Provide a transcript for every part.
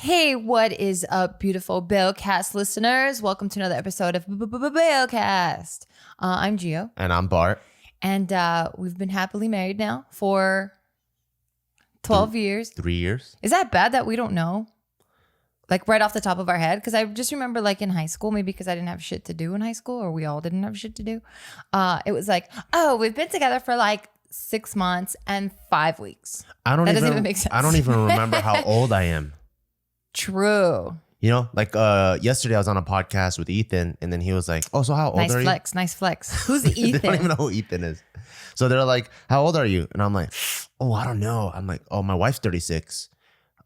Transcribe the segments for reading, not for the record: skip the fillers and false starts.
Hey, what is up, beautiful Bellcast listeners? Welcome to another episode of Bellcast. I'm Gio. And I'm Bart. And we've been happily married now for 12 years. 3 years. Is that bad that we don't know? Like right off the top of our head? Because I just remember like in high school, maybe because I didn't have shit to do in high school, or we all didn't have shit to do. It was like, oh, we've been together for like 6 months and 5 weeks. That doesn't even make sense. I don't even remember how old I am. True. You know, like yesterday I was on a podcast with Ethan, and then he was like, "Oh, so how old are you?" Nice flex. Who's Ethan? They don't even know who Ethan is. So they're like, "How old are you?" And I'm like, "Oh, I don't know." I'm like, "Oh, my wife's 36,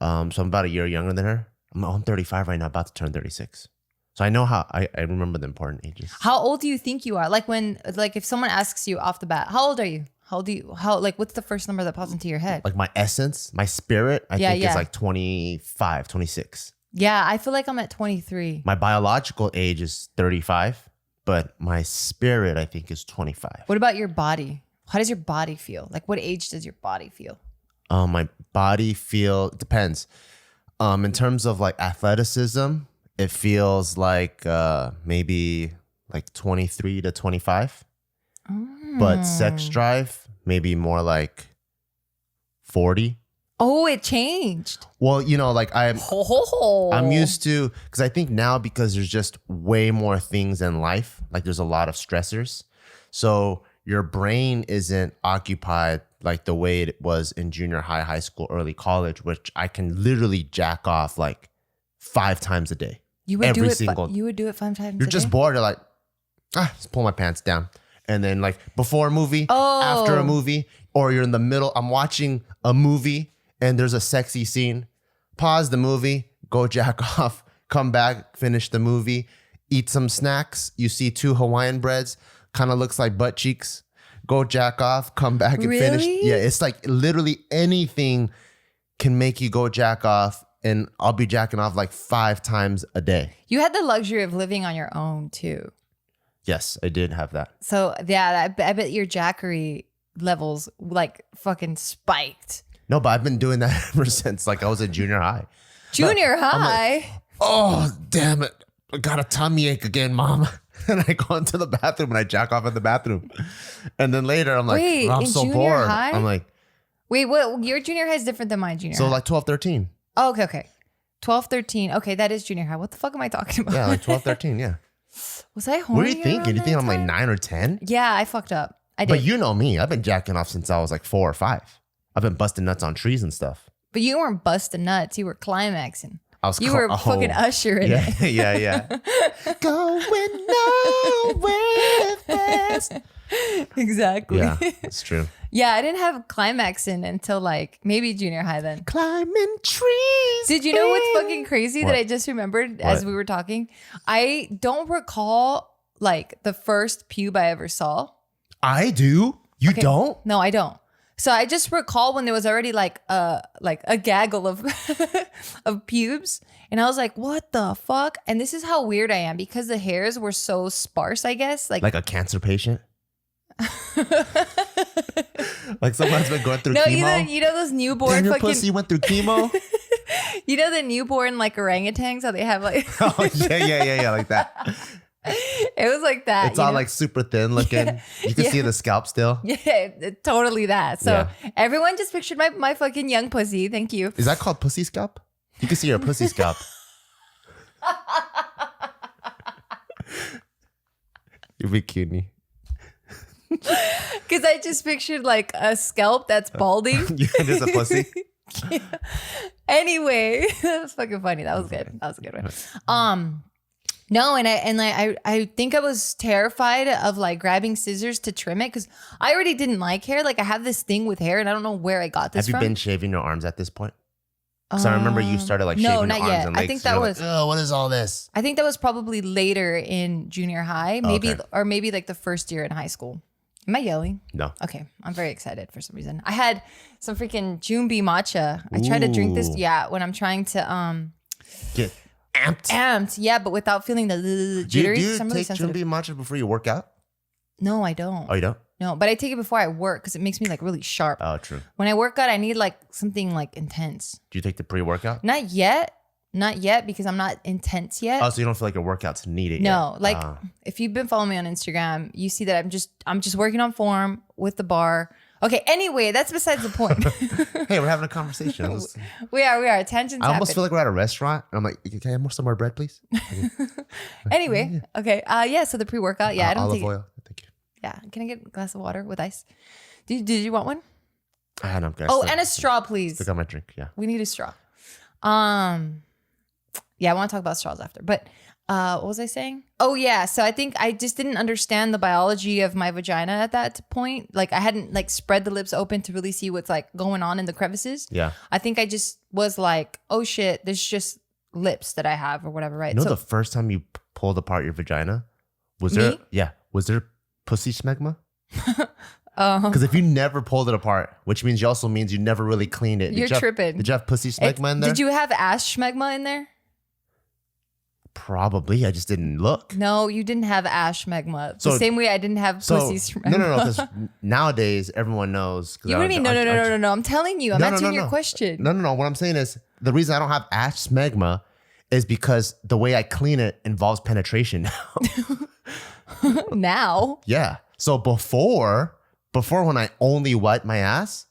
so I'm about a year younger than her. I'm 35 right now, about to turn 36." So I know how I remember the important ages. How old do you think you are? Like if someone asks you off the bat, how old are you? What's the first number that pops into your head? Like my essence, my spirit, I think is like 25, 26. Yeah, I feel like I'm at 23. My biological age is 35, but my spirit, I think, is 25. What about your body? How does your body feel? Like what age does your body feel? My body it depends. In terms of like athleticism, it feels like maybe like 23 to 25. But sex drive, maybe more like 40. Oh, it changed. Well, you know, like I'm used to, because I think now because there's just way more things in life, like there's a lot of stressors. So your brain isn't occupied like the way it was in junior high, high school, early college, which I can literally jack off like 5 times a day. You would do it 5 times a day? You're just bored. You're like, just pull my pants down. And then like before a movie, after a movie, or you're in the middle, I'm watching a movie and there's a sexy scene. Pause the movie, go jack off, come back, finish the movie, eat some snacks. You see 2 Hawaiian breads, kind of looks like butt cheeks. Go jack off, come back and finish. Yeah, it's like literally anything can make you go jack off. And I'll be jacking off like 5 times a day. You had the luxury of living on your own too. Yes, I did have that. So yeah, I bet your jackery levels like fucking spiked. No, but I've been doing that ever since like I was in junior high. Junior high? Like, oh, damn it. I got a tummy ache again, mom. And I go into the bathroom and I jack off in the bathroom. And then later I'm like, I'm so bored. High? I'm like, wait, what? Your junior high is different than my junior high. So like 12, 13. Oh, okay. 12, 13. Okay, that is junior high. What the fuck am I talking about? Yeah, like 12, 13, yeah. Was I horny? What are you thinking? You think I'm like 9 or 10? Yeah, I fucked up. I did. But you know me. I've been jacking off since I was like 4 or 5. I've been busting nuts on trees and stuff. But you weren't busting nuts. You were climaxing. You were fucking fucking ushering it. Yeah. Going nowhere fast. Exactly. Yeah, that's true. Yeah, I didn't have climaxing until like maybe junior high then. Climbing trees. Did you know what's fucking crazy that I just remembered as we were talking? I don't recall like the first pube I ever saw. I do. You don't? No, I don't. So I just recall when there was already like a gaggle of of pubes, and I was like, "What the fuck?" And this is how weird I am because the hairs were so sparse. I guess like a cancer patient. Like someone's been going through chemo. You know those newborn your fucking pussy went through chemo. You know the newborn like orangutans, how they have like oh yeah, like that. It was like that. It's all like super thin looking. Yeah. You can see the scalp still. Yeah, totally that. So everyone just pictured my fucking young pussy. Thank you. Is that called pussy scalp? You can see your pussy scalp. You're bikini. Because I just pictured like a scalp that's balding. Yeah, there's a pussy. Yeah. Anyway, that was fucking funny. That was good. That was a good one. No, and I think I was terrified of like grabbing scissors to trim it because I already didn't like hair. Like I have this thing with hair, and I don't know where I got this from. Have you been shaving your arms at this point? Because I remember you started like shaving your arms yet. and legs. I think that was. Like, oh, what is all this? I think that was probably later in junior high, maybe or maybe like the first year in high school. Am I yelling? No. Okay, I'm very excited for some reason. I had some freaking Junbi matcha. I try to drink this, when I'm trying to get amped. Yeah, but without feeling the jittery. Do you take Junbi matcha before you work out? No, I don't. Oh, you don't? No, but I take it before I work because it makes me like really sharp. Oh, true. When I work out, I need like something like intense. Do you take the pre-workout? Not yet, Not yet because I'm not intense yet. Oh, so you don't feel like your workout's needed No, yet? like if you've been following me on Instagram, you see that I'm just working on form with the bar. Okay, anyway, that's besides the point. Hey, we're having a conversation. We are. Tangents I almost happen. feel like we're at a restaurant. And I'm like, can I have more some more bread, please? Anyway, okay. Yeah, so the pre-workout. Yeah, I don't olive take it. oil. Thank you. Yeah, can I get a glass of water with ice? Did you want one? I know. Oh, and a straw, please. Stick on my drink. Yeah. We need a straw. Yeah, I want to talk about straws after. But what was I saying? Oh yeah, so I think I just didn't understand the biology of my vagina at that point. Like I hadn't like spread the lips open to really see what's like going on in the crevices. Yeah. I think I just was like, oh shit, there's just lips that I have or whatever, right? You know, the first time you pulled apart your vagina, was Me? there? Yeah. Was there pussy smegma? Because if you never pulled it apart, which means you never really cleaned it. You're tripping. Did you have pussy smegma in there? Did you have ass schmegma in there? Probably. I just didn't look. No, you didn't have ass schmegma. So- The same way I didn't have pussy schmegma. No. Because nowadays everyone knows. You what do you mean? No. I'm telling you. I'm answering your question. No. What I'm saying is the reason I don't have ass smegma is because the way I clean it involves penetration now. Now? Yeah. So before when I only wiped my ass,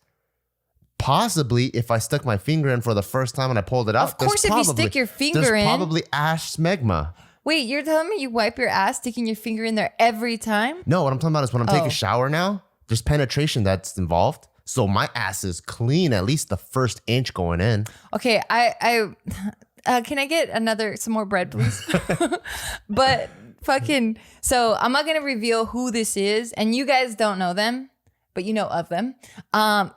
possibly if I stuck my finger in for the first time and I pulled it out, Of course, if you stick your finger in. there's probably ass smegma. Wait, you're telling me you wipe your ass sticking your finger in there every time? No, what I'm talking about is when I'm taking Oh. a shower now, there's penetration that's involved. So my ass is clean, at least the first inch going in. Okay, I can I get some more bread, please? But fucking, so I'm not gonna reveal who this is, and you guys don't know them, but you know of them.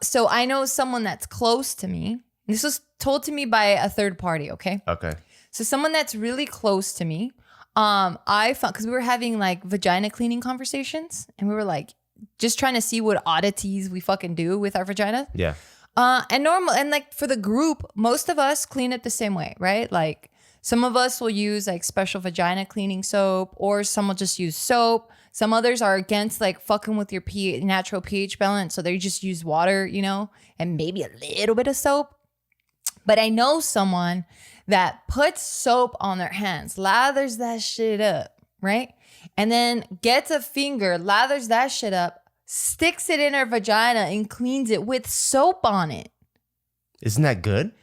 So I know someone that's close to me. This was told to me by a third party, okay? Okay. So someone that's really close to me, I found, because we were having like vagina cleaning conversations, and we were like just trying to see what oddities we fucking do with our vagina. Yeah. And like for the group, most of us clean it the same way, right? Like some of us will use like special vagina cleaning soap, or some will just use soap. Some others are against like fucking with your natural pH balance, so they just use water, and maybe a little bit of soap. But I know someone that puts soap on their hands, lathers that shit up, right? And then gets a finger, lathers that shit up, sticks it in her vagina and cleans it with soap on it. Isn't that good?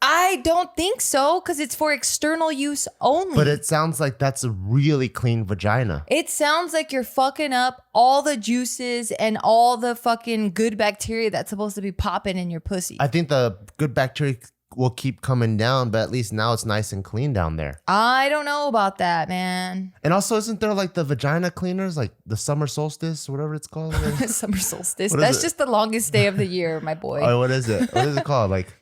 I don't think so, because it's for external use only. But it sounds like that's a really clean vagina. It sounds like you're fucking up all the juices and all the fucking good bacteria that's supposed to be popping in your pussy. I think the good bacteria will keep coming down, but at least now it's nice and clean down there. I don't know about that, man. And also, isn't there like the vagina cleaners, like the summer solstice, whatever it's called? Summer solstice. What is That's it? just the longest day of the year, my boy. Oh, what is it? What is it called? Like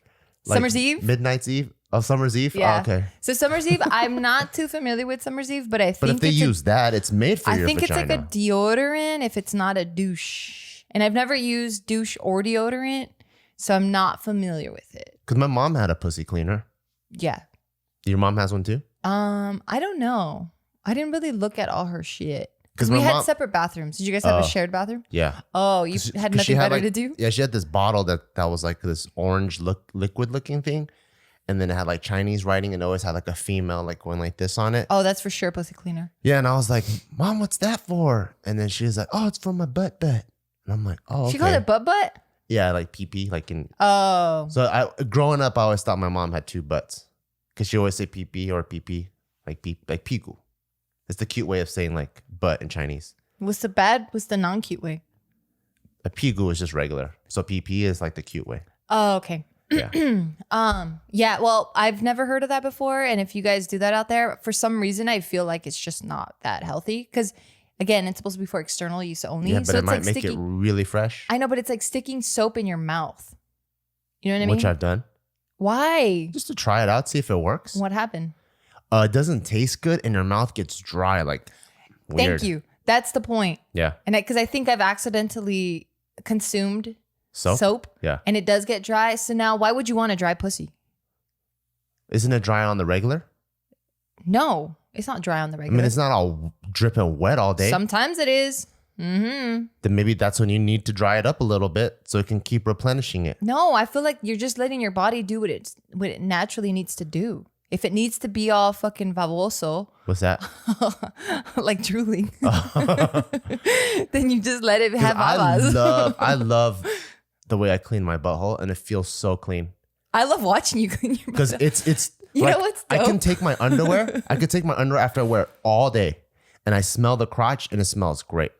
Summer's Eve? Midnight's Eve? Oh, Summer's Eve? Yeah. Oh, okay. So Summer's Eve, I'm not too familiar with Summer's Eve, but I think But if they use that, it's made for your I think vagina. it's like a deodorant if it's not a douche. And I've never used douche or deodorant, so I'm not familiar with it. Because my mom had a pussy cleaner. Yeah. Your mom has one too? I don't know. I didn't really look at all her shit. Because 'Cause we my had mom- separate bathrooms. Did you guys have a shared bathroom? Yeah. Oh, you had nothing better to do? Yeah, she had this bottle that was like this orange liquid looking thing. And then it had like Chinese writing and it always had like a female like going like this on it. Oh, that's for sure pussy cleaner. Yeah, and I was like, Mom, what's that for? And then she was like, oh, it's for my butt. And I'm like, oh, okay. She called it butt? Yeah, like pee-pee. Like in. Oh. So growing up, I always thought my mom had two butts. Because she always say pee-pee or pee-pee. Like pigu. It's the cute way of saying like butt in Chinese. What's the non-cute way? A pigu is just regular. So pee-pee is like the cute way. Oh, okay. Yeah. Yeah, well, I've never heard of that before. And if you guys do that out there, for some reason, I feel like it's just not that healthy. Because again, it's supposed to be for external use only. Yeah, but so it it's might like make it really fresh. I know, but it's like sticking soap in your mouth. You know what I mean? Which I've done. Why? Just to try it out, see if it works. What happened? It doesn't taste good and your mouth gets dry, like weird. Thank you. That's the point. Yeah. And because I think I've accidentally consumed soap. Yeah. And it does get dry. So now why would you want a dry pussy? Isn't it dry on the regular? No, it's not dry on the I regular. mean, it's not all dripping wet all day. Sometimes it is. Mm-hmm. Then maybe that's when you need to dry it up a little bit so it can keep replenishing it. No, I feel like you're just letting your body do what it naturally needs to do. If it needs to be all fucking baboso, What's that? like drooling, then you just let it have babas. I love the way I clean my butthole, and it feels so clean. I love watching you clean your Because butthole. it's You like, know what's I dope? can take my underwear. I could take my underwear after I wear it all day, and I smell the crotch, and it smells great.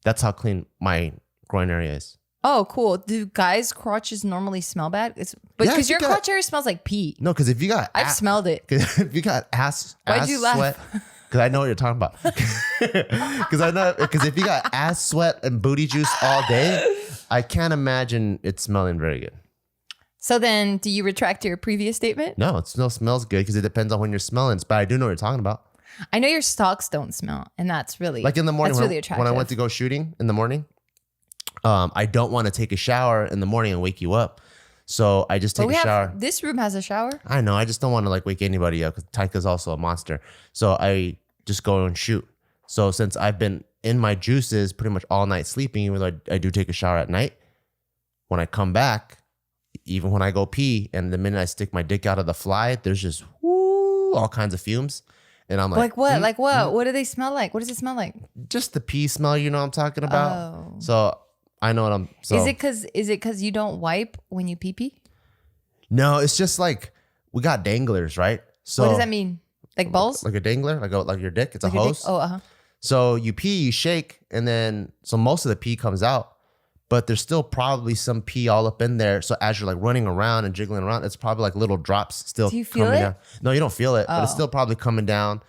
That's how clean my groin area is. Oh, cool. Do guys' crotches normally smell bad? But Yeah, because your you crotch area smells like pee. No, because if you got I've smelled it. if you got ass Why'd you laugh? sweat, because I know what you're talking about. Because if you got ass sweat and booty juice all day, I can't imagine it smelling very good. So then, do you retract your previous statement? No, it still smells good because it depends on when you're smelling. But I do know what you're talking about. I know your socks don't smell, and that's really Like in the morning, That's when, really attractive. when I went to go shooting in the morning, I don't want to take a shower in the morning and wake you up. So I just take a shower. This room has a shower. I know. I just don't want to like wake anybody up because Taika's also a monster. So I just go and shoot. So since I've been in my juices pretty much all night sleeping, even though I do take a shower at night, when I come back, even when I go pee, and the minute I stick my dick out of the fly, there's just all kinds of fumes. And I'm like What? Like what? What do they smell like? What does it smell like? just the pee smell, you know what I'm talking about? Oh. So I know what I'm so Is it because you don't wipe when you pee pee? No, it's just like we got danglers, right? So What does that mean? Like balls? Like a dangler, like your dick. It's Like a your hose. dick? Oh, uh-huh. So you pee, you shake, and then so most of the pee comes out, but there's still probably some pee all up in there. So as you're like running around and jiggling around, it's probably like little drops still Do you feel coming it? down. No, you don't feel it, but it's Oh. still probably coming down.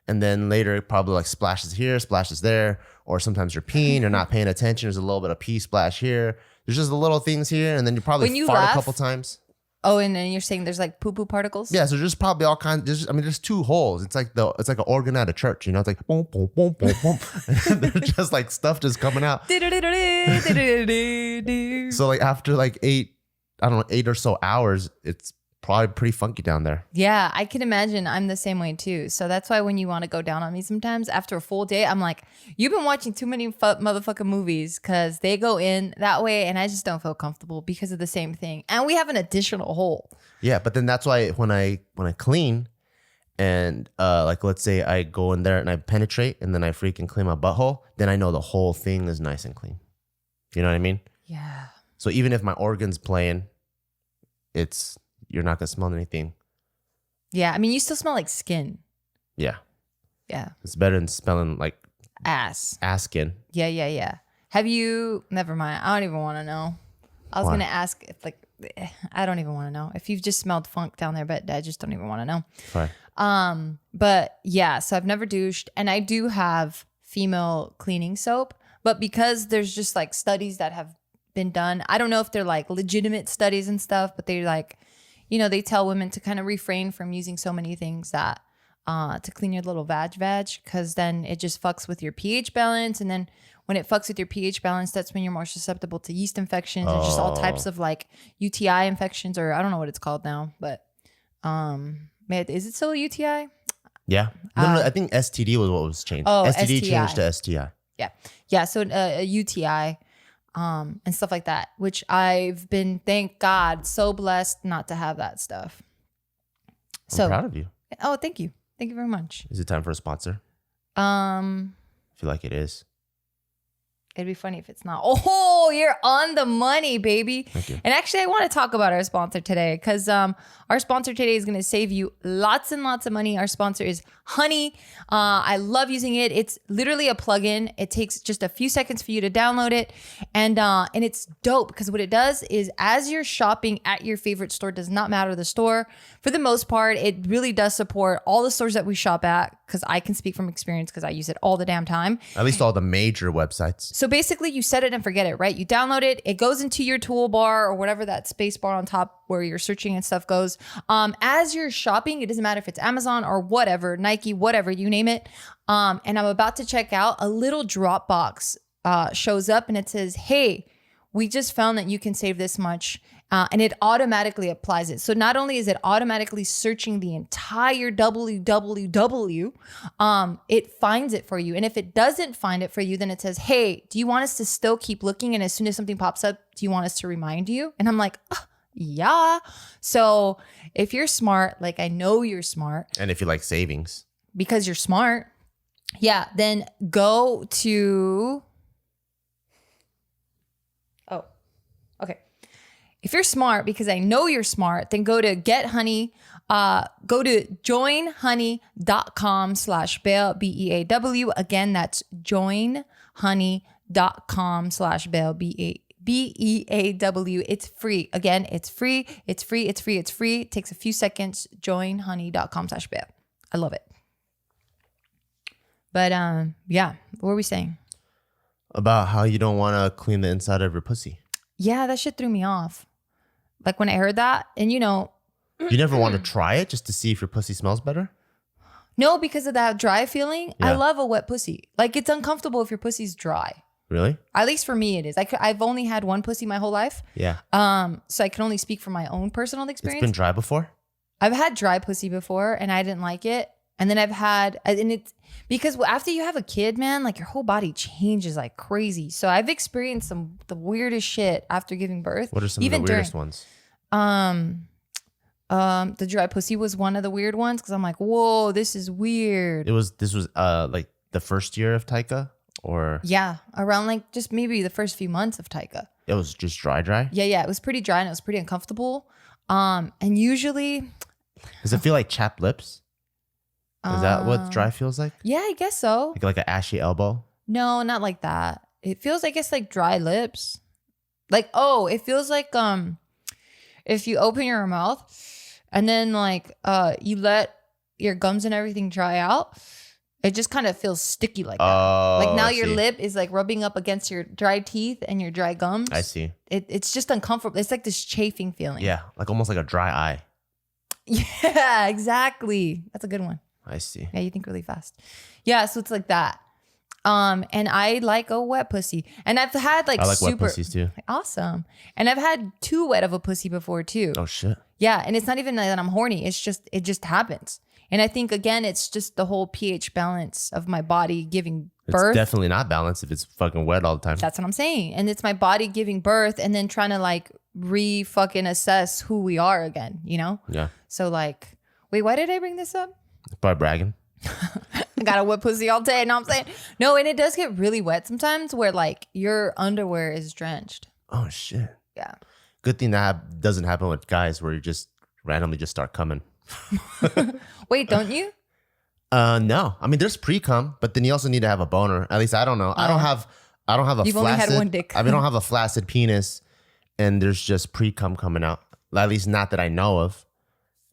And then later it probably like splashes here, splashes there, or sometimes you're peeing, you're not paying attention. There's a little bit of pee splash here. There's just the little things here, and then you probably When you fart laugh- a couple times. Oh, and then you're saying there's like poo poo particles? Yeah, so there's probably all kinds. There's two holes. It's like an organ at a church. You know, it's like boom, boom, boom, boom, boom. And there's just like stuff just coming out. So like after like 8 or so hours, it's probably pretty funky down there. Yeah, I can imagine. I'm the same way too. So that's why when you want to go down on me sometimes after a full day, I'm like, you've been watching too many motherfucking movies because they go in that way and I just don't feel comfortable because of the same thing. And we have an additional hole. Yeah, but then that's why when I clean and like let's say I go in there and I penetrate and then I freaking clean my butthole, then I know the whole thing is nice and clean. You know what I mean? Yeah. So even if my organ's playing, you're not gonna smell anything. Yeah. I mean, you still smell like skin. Yeah. Yeah. It's better than smelling like Ass. ass skin. Yeah. Have you, never mind. I don't even want to know. I was Why? going to ask if like, I don't even want to know. If you've just smelled funk down there, but I just don't even want to know. Fine. But yeah, so I've never douched and I do have female cleaning soap, but because there's just like studies that have been done, I don't know if they're like legitimate studies and stuff, but they're like, you know, they tell women to kind of refrain from using so many things that to clean your little vag, because then it just fucks with your pH balance. And then when it fucks with your pH balance, that's when you're more susceptible to yeast infections and just all types of like UTI infections, or I don't know what it's called now, but is it still a UTI? Yeah. No, I think STD was what was changed. Oh, STD STI. changed to STI. Yeah. So a UTI and stuff like that, which I've been, thank God, so blessed not to have that stuff. I'm proud of you. Oh, thank you. Thank you very much. Is it time for a sponsor? I feel like it is. It'd be funny if it's not. Oh, you're on the money, baby. Thank you. And actually, I want to talk about our sponsor today because our sponsor today is going to save you lots and lots of money. Our sponsor is Honey. I love using it. It's literally a plugin. It takes just a few seconds for you to download it. And it's dope because what it does is as you're shopping at your favorite store, does not matter the store. For the most part, it really does support all the stores that we shop at because I can speak from experience because I use it all the damn time. At least all the major websites. So basically you set it and forget it, right? You download it, it goes into your toolbar or whatever that space bar on top where you're searching and stuff goes. As you're shopping, it doesn't matter if it's Amazon or whatever, Nike, whatever, you name it. And I'm about to check out, a little drop box shows up and it says, hey, we just found that you can save this much. And it automatically applies it. So not only is it automatically searching the entire www, it finds it for you. And if it doesn't find it for you, then it says, hey, do you want us to still keep looking? And as soon as something pops up, do you want us to remind you? And I'm like, Yeah. So if you're smart, like I know you're smart. And if you like savings. Because you're smart. Yeah. Then go to. Oh, okay. If you're smart, because I know you're smart, then go to Get Honey. Go to joinhoney.com/Beaw, BEAW. Again, that's joinhoney.com/Beaw, BEAW. It's free. Again, it's free. It's free. It's free. It's free. It takes a few seconds. Joinhoney.com/Beaw. I love it. But yeah, what were we saying? About how you don't want to clean the inside of your pussy. Yeah, that shit threw me off. Like when I heard that, and you never want to try it just to see if your pussy smells better? No, because of that dry feeling. Yeah. I love a wet pussy. Like it's uncomfortable if your pussy's dry. Really? At least for me, it is. I've only had one pussy my whole life. Yeah. So I can only speak from my own personal experience. It's been dry before? I've had dry pussy before, and I didn't like it. And then I've had, and it's because after you have a kid, man, like your whole body changes like crazy. So I've experienced the weirdest shit after giving birth. What are some of the weirdest ones? The dry pussy was one of the weird ones because I'm like, whoa, this is weird. This was like the first year of Taika, or yeah, around like just maybe the first few months of Taika. It was just dry. Yeah, it was pretty dry and it was pretty uncomfortable. And usually, does it feel like chapped lips? Is that what dry feels like? Yeah, I guess so. Like an ashy elbow? No, not like that. It feels, I guess, like dry lips. Like, it feels like if you open your mouth and then like you let your gums and everything dry out, it just kind of feels sticky like that. Like now your lip is like rubbing up against your dry teeth and your dry gums. I see. It's just uncomfortable. It's like this chafing feeling. Yeah, like almost like a dry eye. Yeah, exactly. That's a good one. I see. Yeah, you think really fast. Yeah, so it's like that. And I like a wet pussy. And I've had like I like wet pussies too. Awesome. And I've had too wet of a pussy before too. Oh shit. Yeah, and it's not even that I'm horny. It just happens. And I think again, it's just the whole pH balance of my body giving birth. It's definitely not balanced if it's fucking wet all the time. That's what I'm saying. And it's my body giving birth and then trying to like fucking assess who we are again, Yeah. So like, wait, why did I bring this up? By bragging. I got a wet pussy all day. You know what I'm saying? No, and it does get really wet sometimes where like your underwear is drenched. Oh shit. Yeah. Good thing that doesn't happen with guys where you just randomly just start coming. Wait, don't you? No. I mean, there's pre-cum, but then you also need to have a boner. At least I don't know. I don't have a You've only had one dick. I mean, I don't have a flaccid penis, and there's just pre-cum coming out. At least not that I know of.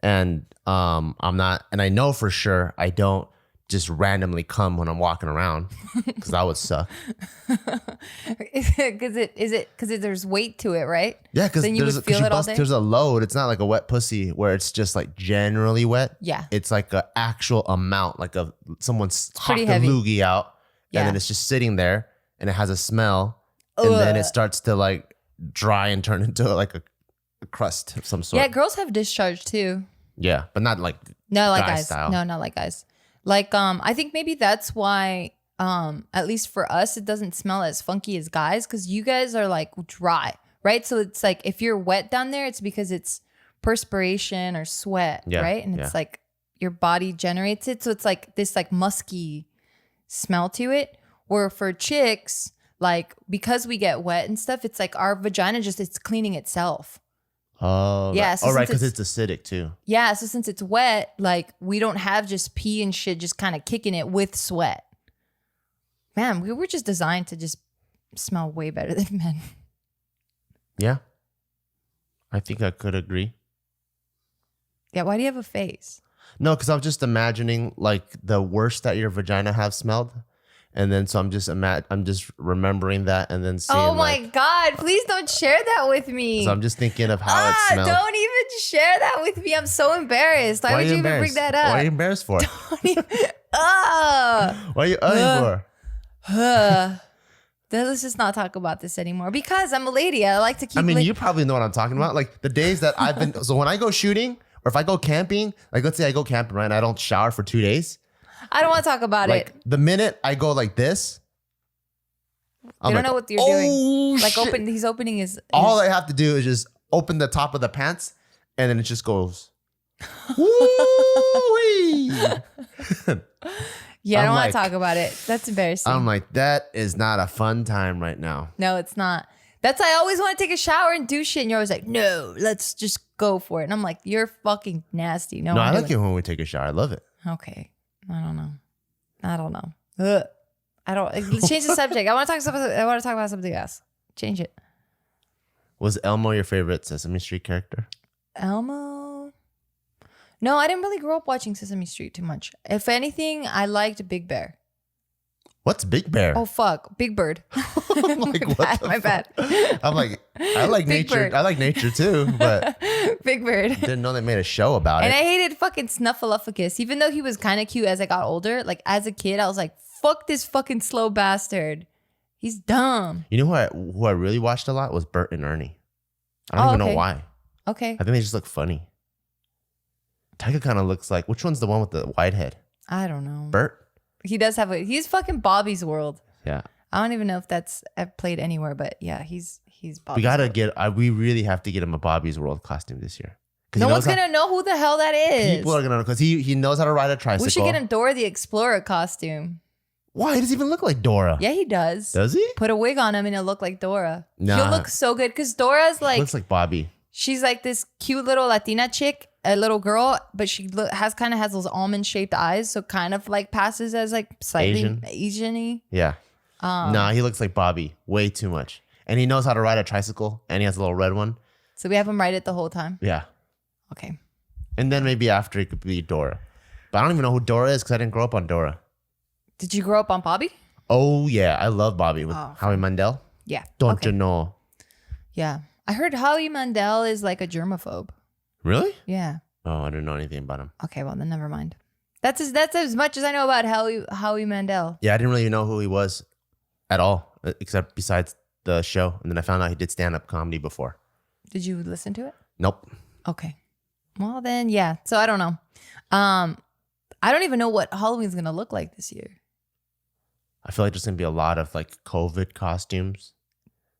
And I'm not, and I know for sure I don't just randomly come when I'm walking around because that would suck. Because there's weight to it, right? Yeah, because day? There's a load. It's not like a wet pussy where it's just like generally wet. Yeah, it's like an actual amount, like someone's hocked a loogie out, and then it's just sitting there, and it has a smell, and then it starts to like dry and turn into like a crust of some sort. Yeah, girls have discharge too. Yeah, but not like guys style. No, not like guys. Like I think maybe that's why at least for us it doesn't smell as funky as guys because you guys are like dry, right? So it's like if you're wet down there, it's because it's perspiration or sweat, right? And it's like your body generates it, so it's like this like musky smell to it. Or for chicks, like because we get wet and stuff, it's like our vagina it's cleaning itself. Oh, yeah. Right. So right, because it's acidic too. Yeah, so since it's wet, like we don't have just pee and shit just kind of kicking it with sweat. Man, we were just designed to just smell way better than men. Yeah. I think I could agree. Yeah, why do you have a face? No, because I'm just imagining like the worst that your vagina have smelled. And then so I'm just remembering that and then seeing. Oh my God, please don't share that with me. So I'm just thinking of how it smells. Don't even share that with me. I'm so embarrassed. Why would you even bring that up? Why are you embarrassed for? Don't even, Why are you for? Let's just not talk about this anymore because I'm a lady. I like to keep. I mean, you probably know what I'm talking about. Like the days that I've been. So when I go shooting or if I go camping, like let's say I go camping, right? And I don't shower for 2 days. I don't want to talk about like, it. The minute I go like this, you don't know what you're doing. Like shit. He's opening his. All I have to do is just open the top of the pants, and then it just goes. Woo-wee. Yeah, I don't want to talk about it. That's embarrassing. I'm like, that is not a fun time right now. No, it's not. I always want to take a shower and do shit. And you're always like, no, let's just go for it. And I'm like, you're fucking nasty. No, I like it when we take a shower. I love it. Okay. I don't know. Ugh. Let's change the subject. I want to talk about something else. Change it. Was Elmo your favorite Sesame Street character? Elmo? No, I didn't really grow up watching Sesame Street too much. If anything, I liked Big Bear. What's Big Bear? Oh, fuck. Big Bird. My bad. I'm like, I like Big nature. Bird. I like nature too, but Big Bird. didn't know they made a show about And it. I hated fucking Snuffleupagus. Even though he was kind of cute as I got older, like as a kid, I was like, fuck this fucking slow bastard. He's dumb. You know who I really watched a lot was Bert and Ernie. I don't even know why. Okay. I think they just look funny. Tiger kind of looks like, which one's the one with the white head? I don't know. Bert? He does have he's fucking Bobby's World. Yeah. I don't even know if that's played anywhere, but yeah, he's Bobby's We really have to get him a Bobby's World costume this year. No one's going to know who the hell that is. People are going to know because he knows how to ride a tricycle. We should get him Dora the Explorer costume. Why? He doesn't even look like Dora. Yeah, he does. Does he? Put a wig on him and he'll look like Dora. Nah. He'll look so good because Dora's like... Looks like Bobby. She's like this cute little Latina chick, a little girl, but she has those almond shaped eyes, so kind of like passes as like slightly Asian-y. Yeah. Nah, he looks like Bobby way too much. And he knows how to ride a tricycle, and he has a little red one. So we have him ride it the whole time? Yeah. Okay. And then maybe after it could be Dora. But I don't even know who Dora is because I didn't grow up on Dora. Did you grow up on Bobby? Oh, yeah. I love Bobby with Howie Mandel. Yeah. Don't you know? Yeah. I heard Howie Mandel is like a germaphobe. Really? Yeah. Oh, I didn't know anything about him. Okay, well then never mind. That's as much as I know about Howie Mandel. Yeah, I didn't really know who he was at all, except besides the show. And then I found out he did stand-up comedy before. Did you listen to it? Nope. Okay. Well then, yeah. So I don't know. I don't even know what Halloween's gonna look like this year. I feel like there's gonna be a lot of like COVID costumes,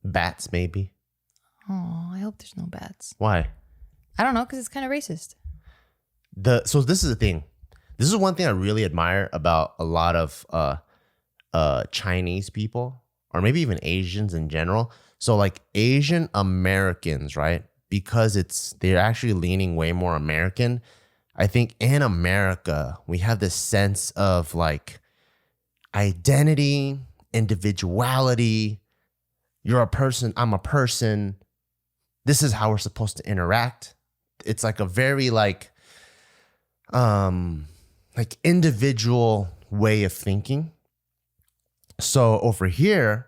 bats maybe. Oh, I hope there's no bats. Why? I don't know, because it's kind of racist. So this is the thing. This is one thing I really admire about a lot of Chinese people, or maybe even Asians in general. So like Asian Americans, right? Because they're actually leaning way more American. I think in America, we have this sense of like identity, individuality. You're a person, I'm a person. This is how we're supposed to interact. It's like a very like individual way of thinking. So over here,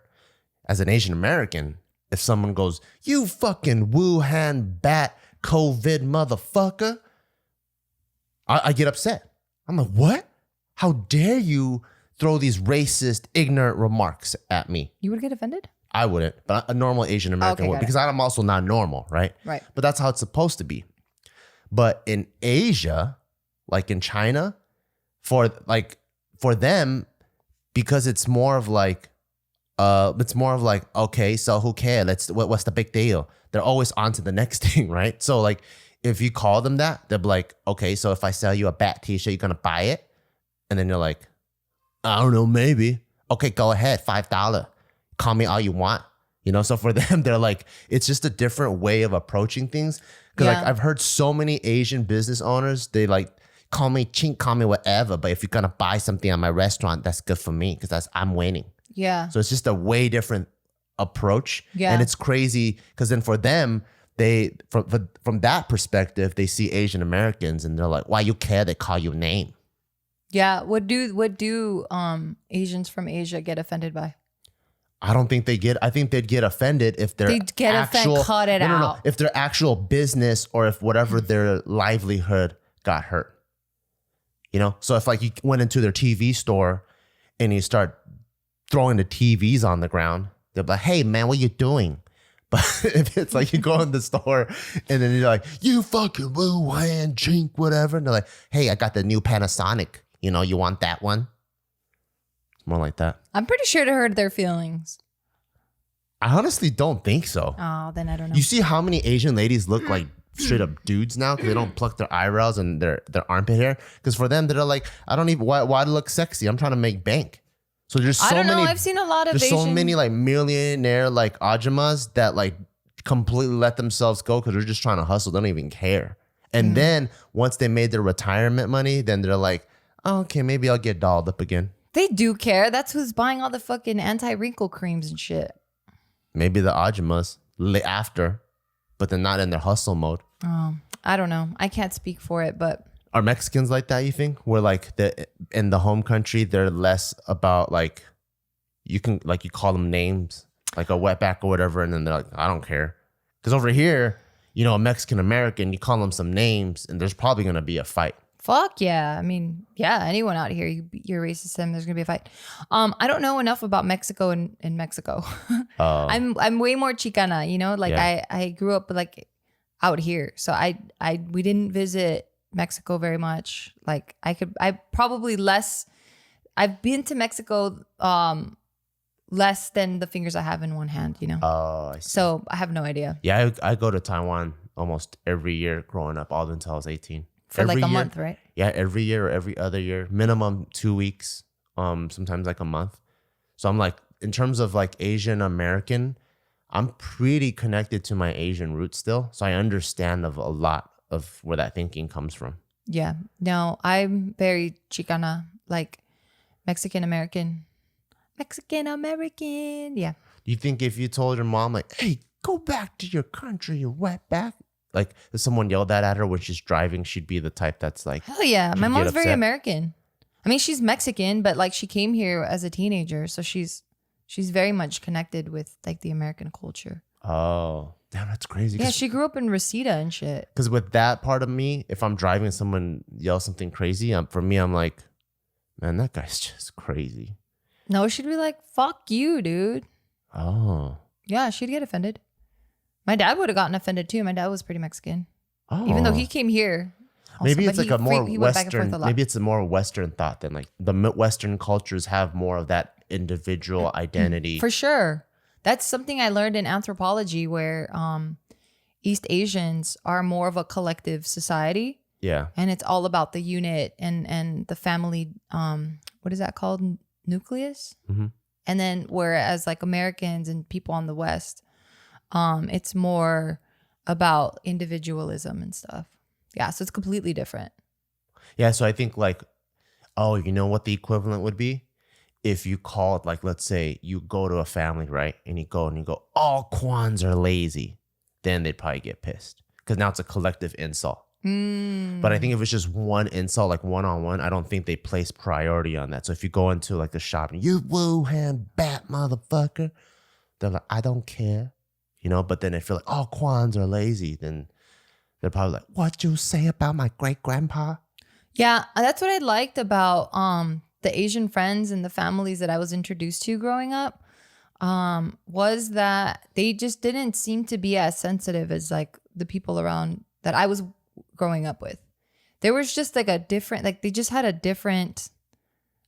as an Asian American, if someone goes, "You fucking Wuhan bat COVID motherfucker," I get upset. I'm like, what? How dare you throw these racist, ignorant remarks at me? You would get offended? I wouldn't, but a normal Asian American would, because I'm also not normal, right? Right. But that's how it's supposed to be. But in Asia, like in China, for them, because it's more of like, okay, so who cares? What's the big deal? They're always on to the next thing, right? So like, if you call them that, they'll be like, okay, so if I sell you a bat t-shirt, you're gonna buy it? And then you're like, I don't know, maybe. Okay, go ahead, $5. Call me all you want. You know, so for them, they're like, it's just a different way of approaching things. Because like I've heard so many Asian business owners, they like, call me chink, call me whatever. But if you're gonna buy something at my restaurant, that's good for me because I'm winning. Yeah. So it's just a way different approach. Yeah. And it's crazy because then for them, they from that perspective, they see Asian Americans and they're like, why you care? They call you name. Yeah. What do Asians from Asia get offended by? I don't think they get. I think they'd get offended if their cut it out. No. If their actual business or if whatever their livelihood got hurt. You know, so if like you went into their TV store and you start throwing the TVs on the ground, they'll be like, "Hey man, what you doing?" But if it's like you go in the store and then you're like, "You fucking Wuhan chink, whatever," and they're like, "Hey, I got the new Panasonic. You know, you want that one?" More like that. I'm pretty sure to hurt their feelings. I honestly don't think so. Oh, then I don't know. You see how many Asian ladies look like straight up dudes now because they don't pluck their eyebrows and their armpit hair? Because for them, they're like, I don't even why look sexy. I'm trying to make bank. So there's so I don't know. many. I've seen a lot of there's Asian. so many like millionaire like ajamas that like completely let themselves go because they're just trying to hustle. They don't even care. And then once they made their retirement money, then they're like, oh, okay, maybe I'll get dolled up again. They do care. That's who's buying all the fucking anti-wrinkle creams and shit. Maybe the ajamas after, but they're not in their hustle mode. Oh, I don't know. I can't speak for it, but Are Mexicans like that, you think? Where like in the home country, they're less about like, you can like, you call them names, like a wetback or whatever. And then they're like, I don't care. Because over here, you know, a Mexican American, you call them some names and there's probably going to be a fight. fuck yeah. I mean, yeah, anyone out here, you're racist them, there's gonna be a fight. I don't know enough about Mexico in Mexico. I'm way more Chicana, you know, like I grew up like out here. So we didn't visit Mexico very much. Like I've been to Mexico less than the fingers I have in one hand, you know? Oh, I see. So I have no idea. Yeah, I go to Taiwan almost every year growing up, all until I was 18. For every like a year, month, right? Yeah, every year or every other year, minimum 2 weeks, sometimes like a month. So I'm like, in terms of like Asian American, I'm pretty connected to my Asian roots still. So I understand of a lot of where that thinking comes from. Yeah. No, I'm very Chicana, like Mexican American. Yeah. Do you think if you told your mom like, hey, go back to your country, you wetback? Like if someone yelled that at her when she's driving, she'd be the type that's like, Hell yeah. My she'd mom's get very upset. American. I mean, she's Mexican, but like she came here as a teenager. So she's very much connected with like the American culture. Oh, damn, that's crazy. Yeah, she grew up in Reseda and shit. Because with that part of me, if I'm driving and someone yells something crazy, for me, I'm like, man, that guy's just crazy. No, she'd be like, fuck you, dude. Oh. Yeah, she'd get offended. My dad would have gotten offended too. My dad was pretty Mexican. Oh. Even though he came here. Also, maybe it's but like a more he went back and forth Western, a lot. maybe it's a more Western thought than like the Western cultures have more of that individual identity. For sure. That's something I learned in anthropology where East Asians are more of a collective society. Yeah. And it's all about the unit and the family, what is that called? Nucleus? Mm-hmm. And then whereas like Americans and people on the West, it's more about individualism and stuff. Yeah, so it's completely different. Yeah, so I think like, oh, you know what the equivalent would be? If you called, like, let's say you go to a family, right? And you go, all Kwans are lazy. Then they'd probably get pissed. Because now it's a collective insult. But I think if it's just one insult, like one-on-one, I don't think they place priority on that. So if you go into like the shop and you Wuhan bat motherfucker, they're like, I don't care. You know, but then if you're like, oh, Kwans are lazy, then they're probably like, what you say about my great-grandpa? Yeah, that's what I liked about the Asian friends and the families that I was introduced to growing up, was that they just didn't seem to be as sensitive as like the people around that I was growing up with. There was just like a different, like they just had a different,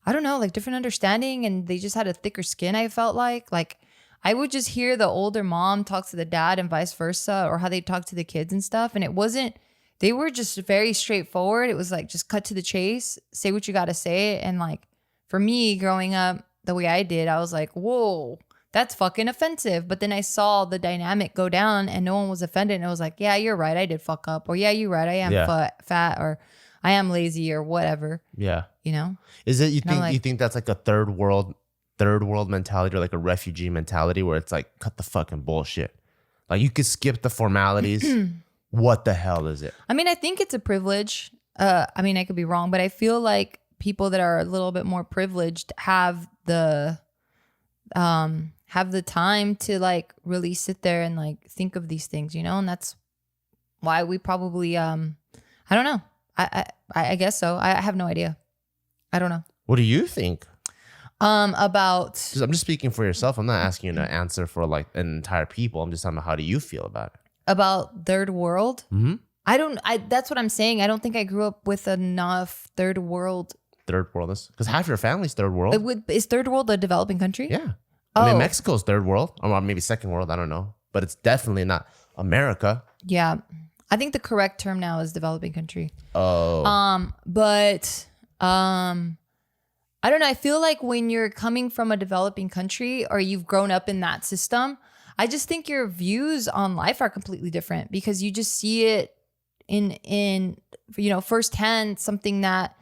I don't know, like different understanding, and they just had a thicker skin, I felt like I would just hear the older mom talk to the dad and vice versa, or how they talk to the kids and stuff. And it wasn't, they were just very straightforward. It was like, just cut to the chase, say what you got to say. And like, for me growing up the way I did, I was like, whoa, that's fucking offensive. But then I saw the dynamic go down and no one was offended. And it was like, yeah, you're right, I did fuck up. Or yeah, you're right, I am fat, or I am lazy, or whatever. Yeah. You know? Is it, you think that's like a third world mentality, or like a refugee mentality where it's like, cut the fucking bullshit. Like you could skip the formalities. What the hell is it? I mean, I think it's a privilege. I mean, I could be wrong, but I feel like people that are a little bit more privileged have the time to like really sit there and like think of these things, you know? And that's why we probably, I don't know. I guess so. I have no idea. I don't know. What do you think? About, I'm just speaking for yourself. I'm not asking you to answer for like an entire people. I'm just talking about, how do you feel about it? About third world? Mm-hmm. That's what I'm saying. I don't think I grew up with enough third world. Third world is because half your family's third world. Is third world a developing country? Yeah. I mean, Oh. Mexico's third world, or maybe second world. I don't know, but it's definitely not America. Yeah. I think the correct term now is developing country. Oh, But I don't know. I feel like when you're coming from a developing country or you've grown up in that system, I just think your views on life are completely different because you just see it in firsthand, something that,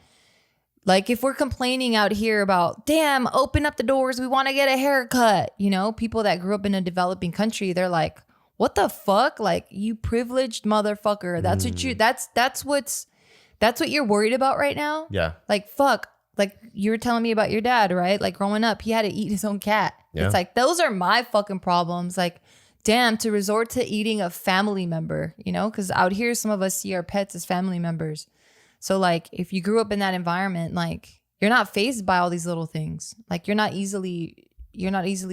like, if we're complaining out here about, damn, open up the doors, we want to get a haircut, people that grew up in a developing country, they're like, what the fuck? Like, you privileged motherfucker. That's what you're worried about right now? yeah. Like, fuck. Like, you were telling me about your dad, right? Like, growing up, he had to eat his own cat. Yeah. It's like, those are my fucking problems. Like, damn, to resort to eating a family member, because out here, some of us see our pets as family members. So, like, if you grew up in that environment, like, you're not fazed by all these little things. Like, you're not easily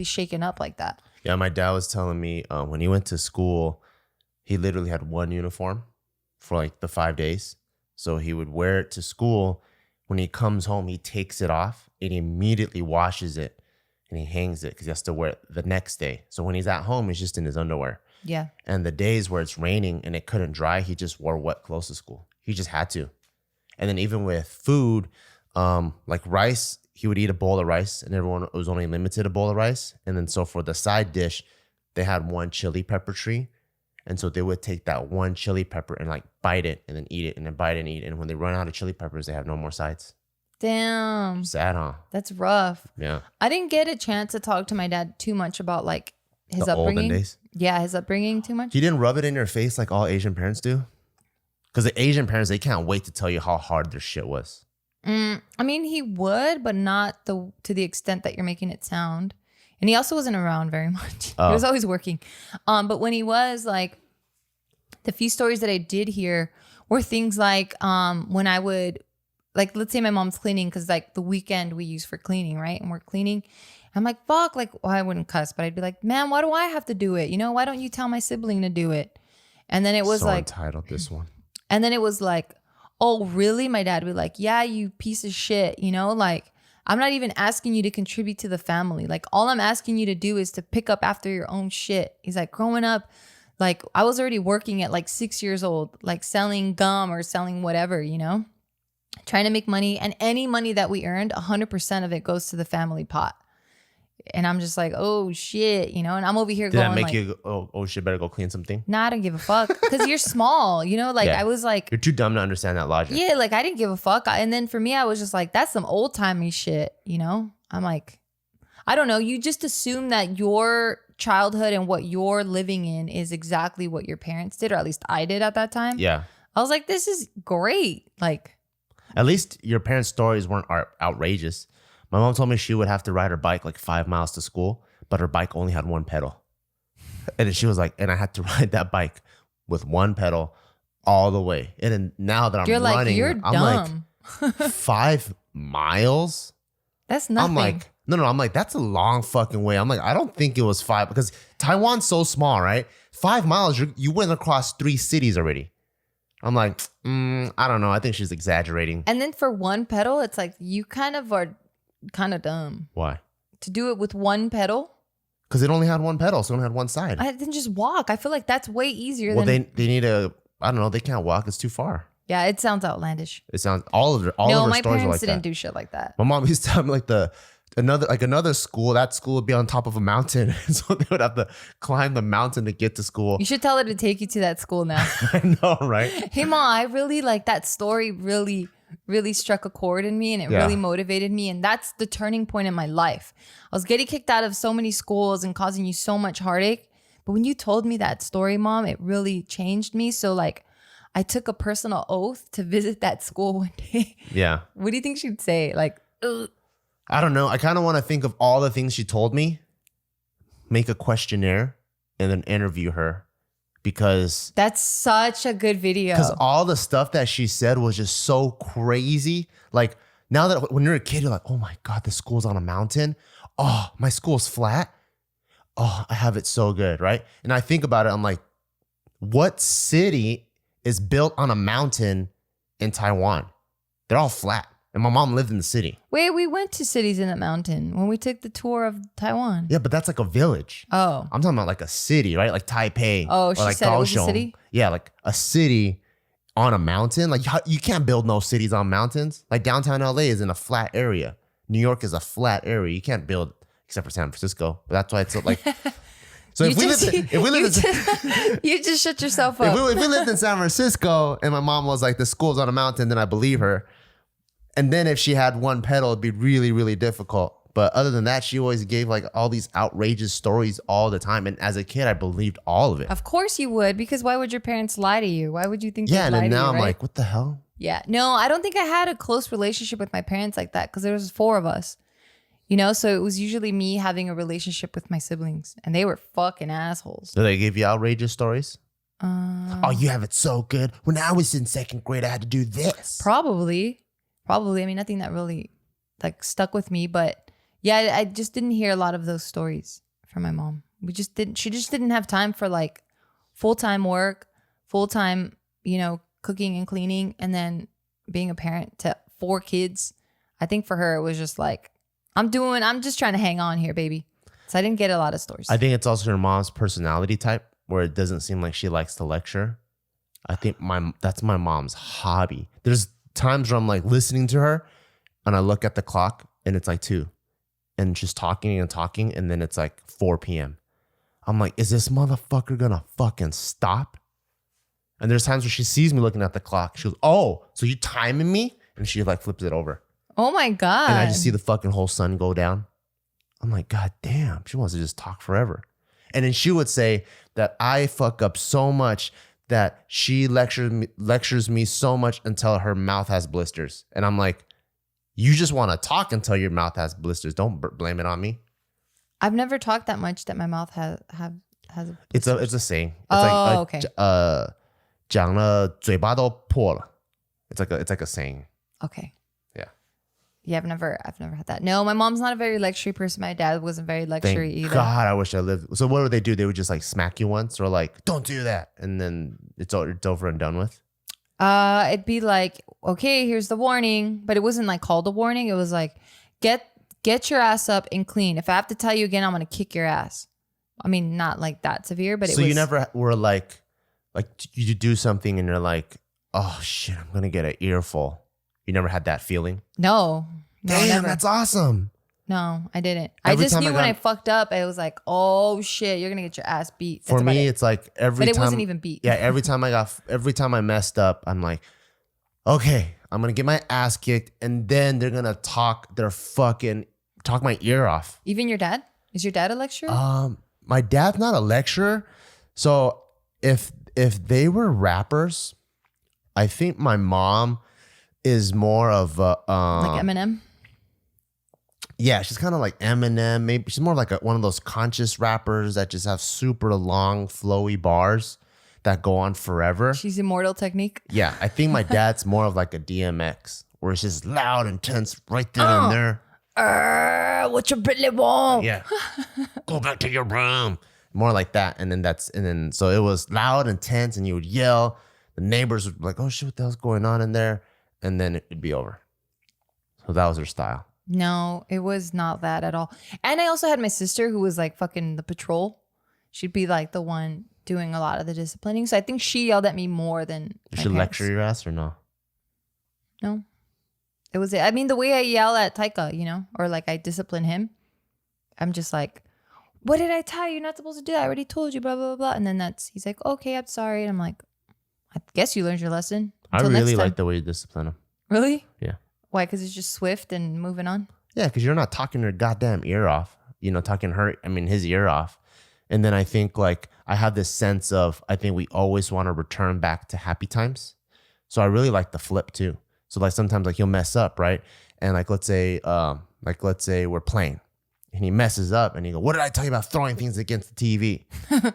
shaken up like that. Yeah, my dad was telling me when he went to school, he literally had one uniform for like the 5 days. So he would wear it to school. When he comes home, he takes it off and he immediately washes it and he hangs it because he has to wear it the next day. So when he's at home, he's just in his underwear. Yeah. And the days where it's raining and it couldn't dry, he just wore wet clothes to school. He just had to. And then even with food, like rice, he would eat a bowl of rice and everyone was only limited a bowl of rice. And then so for the side dish, they had one chili pepper tree. And so they would take that one chili pepper and like bite it and then eat it and then bite it and eat it. And when they run out of chili peppers, they have no more sides. Damn. Sad, huh? That's rough. Yeah. I didn't get a chance to talk to my dad too much about like his The olden upbringing. days. Yeah, his upbringing too much. He didn't rub it in your face like all Asian parents do. Because the Asian parents, they can't wait to tell you how hard their shit was. I mean, he would, but not to the extent that you're making it sound. And he also wasn't around very much. Oh. He was always working. But when he was, like, the few stories that I did hear were things like when I would, like, let's say my mom's cleaning because, like, the weekend we use for cleaning, right? And we're cleaning. I'm like, fuck, like, well, I wouldn't cuss, but I'd be like, man, why do I have to do it? Why don't you tell my sibling to do it? And then it was so like, entitled, this one. and then it was like, oh, really? My dad would be like, yeah, you piece of shit. Like, I'm not even asking you to contribute to the family. Like, all I'm asking you to do is to pick up after your own shit. He's like, growing up, like, I was already working at like 6 years old, like selling gum or selling whatever, trying to make money. And any money that we earned, 100% of it goes to the family pot. And I'm just like, oh shit, and I'm over here Did going, that make like, you go, oh shit, better go clean something? nah, I don't give a fuck. Because you're small, like, Yeah. I was like, You're too dumb to understand that logic. yeah, like, I didn't give a fuck. And then for me, I was just like, that's some old timey shit, I'm like, I don't know. You just assume that your childhood and what you're living in is exactly what your parents did, or at least I did at that time. Yeah. I was like, this is great. Like, At least your parents' stories weren't outrageous. My mom told me she would have to ride her bike like 5 miles to school, but her bike only had one pedal. And then she was like, and I had to ride that bike with one pedal all the way. And then now that I'm you're like, running, you're I'm dumb. like, 5 miles? That's nothing. I'm like, no, I'm like, that's a long fucking way. I'm like, I don't think it was 5 because Taiwan's so small, right? 5 miles, you went across 3 cities already. I'm like, I don't know. I think she's exaggerating. and then for one pedal, it's like, you kind of are kind of dumb Why? to do it with one pedal. Because it only had one pedal, so it only had one side. Then just walk. I feel like that's way easier Well, than. they need a, I don't know, they can't walk. It's too far. Yeah, it sounds outlandish. It sounds, all of No, her my stories are parents like didn't that. do shit like that. My mom used to tell me like another school, that school would be on top of a mountain. So they would have to climb the mountain to get to school. You should tell her to take you to that school now. I know, right? Hey, Ma, I really like that story. Really, really struck a chord in me, and it Yeah. really motivated me. And that's the turning point in my life. I was getting kicked out of so many schools and causing you so much heartache. But when you told me that story, Mom, it really changed me. So, like, I took a personal oath to visit that school one day. Yeah. What do you think she'd say? Like, ugh. I don't know. I kind of want to think of all the things she told me, make a questionnaire, and then interview her because That's such a good video. all the stuff that she said was just so crazy. Like now that when you're a kid, you're like, oh my God, the school's on a mountain. Oh, my school's flat. Oh, I have it so good, right? And I think about it, I'm like, what city is built on a mountain in Taiwan? They're all flat. And my mom lived in the city. Wait, we went to cities in the mountain when we took the tour of Taiwan. Yeah, but that's like a village. Oh. I'm talking about like a city, right? Like Taipei. Oh, she like said it was a Kaohsiung. city? Yeah, like a city on a mountain. Like you can't build no cities on mountains. Like downtown LA is in a flat area. New York is a flat area. You can't build, except for San Francisco. But that's why it's like... So if we you just shut yourself up. If we lived in San Francisco and my mom was like, the school's on a mountain, then I believe her. And then if she had one pedal, it'd be really, really difficult. But other than that, she always gave like all these outrageous stories all the time. And as a kid, I believed all of it. Of course you would, because why would your parents lie to you? Why would you think Yeah, they'd lie and to now you, I'm right? like, what the hell? Yeah. No, I don't think I had a close relationship with my parents like that because there was 4 of us. You know, so it was usually me having a relationship with my siblings, and they were fucking assholes. Do they give you outrageous stories? Oh, you have it so good. When I was in 2nd grade, I had to do this. Probably. I mean, nothing that really like stuck with me, but yeah, I just didn't hear a lot of those stories from my mom. She just didn't have time for like full-time work, full-time, you know, cooking and cleaning, and then being a parent to 4 kids. I think for her, it was just like, I'm just trying to hang on here, baby. So I didn't get a lot of stories. I think it's also her mom's personality type where it doesn't seem like she likes to lecture. I think that's my mom's hobby. There's times where I'm like listening to her and I look at the clock and it's like 2 and she's talking and talking. And then it's like 4 p.m. I'm like, is this motherfucker gonna fucking stop? And there's times where she sees me looking at the clock. She goes, oh, so you timing me? And she like flips it over. Oh my God. And I just see the fucking whole sun go down. I'm like, God damn, she wants to just talk forever. And then she would say that I fuck up so much that she lectures me so much until her mouth has blisters. And I'm like, you just want to talk until your mouth has blisters. Don't blame it on me. I've never talked that much that my mouth has a It's a saying. It's okay. 讲了嘴巴都破了. It's like a saying. Okay. Yeah, I've never had that. No, my mom's not a very luxury person. My dad wasn't very luxury Thank either. God, I wish I lived. So what would they do? They would just like smack you once or like, don't do that. And then it's over and done with. It'd be like, okay, here's the warning. But it wasn't like called a warning. It was like, get your ass up and clean. If I have to tell you again, I'm going to kick your ass. I mean, not like that severe, but it was. So you never were like you do something and you're like, oh shit, I'm going to get an earful. You never had that feeling? No. Damn, never. that's awesome. No, I didn't. I just knew when I fucked up, it was like, oh shit, you're gonna get your ass beat. For me, it's like every time. But it wasn't even beat. Yeah, every time I messed up, I'm like, okay, I'm gonna get my ass kicked, and then they're gonna talk my ear off. Even your dad? Is your dad a lecturer? My dad's not a lecturer, so if they were rappers, I think my mom is more of a like Eminem. Yeah, she's kind of like Eminem. Maybe she's more like one of those conscious rappers that just have super long, flowy bars that go on forever. She's Immortal Technique. Yeah, I think my dad's more of like a DMX, where it's just loud, intense, right there and there. What you really want? Yeah, go back to your room. More like that, and then so it was loud, intense, and you would yell. The neighbors would be like, "Oh shit, what the hell's going on in there?" And then it'd be over. So that was her style. No, it was not that at all. And I also had my sister who was like fucking the patrol. She'd be like the one doing a lot of the disciplining. So I think she yelled at me more than Did she lecture your ass or no? No. It was, I mean, the way I yell at Taika, you know, or like I discipline him, I'm just like, what did I tell you? You're not supposed to do that. I already told you, blah, blah, blah, blah. And then he's like, okay, I'm sorry. And I'm like, I guess you learned your lesson. I really like the way you discipline him. Really? Yeah. Why? Because it's just swift and moving on? Yeah, because you're not talking her goddamn ear off. You know, his ear off. And then I think like I have this sense of, I think we always want to return back to happy times. So I really like the flip too. So like sometimes like he'll mess up, right? And like let's say we're playing and he messes up and he goes, what did I tell you about throwing things against the TV?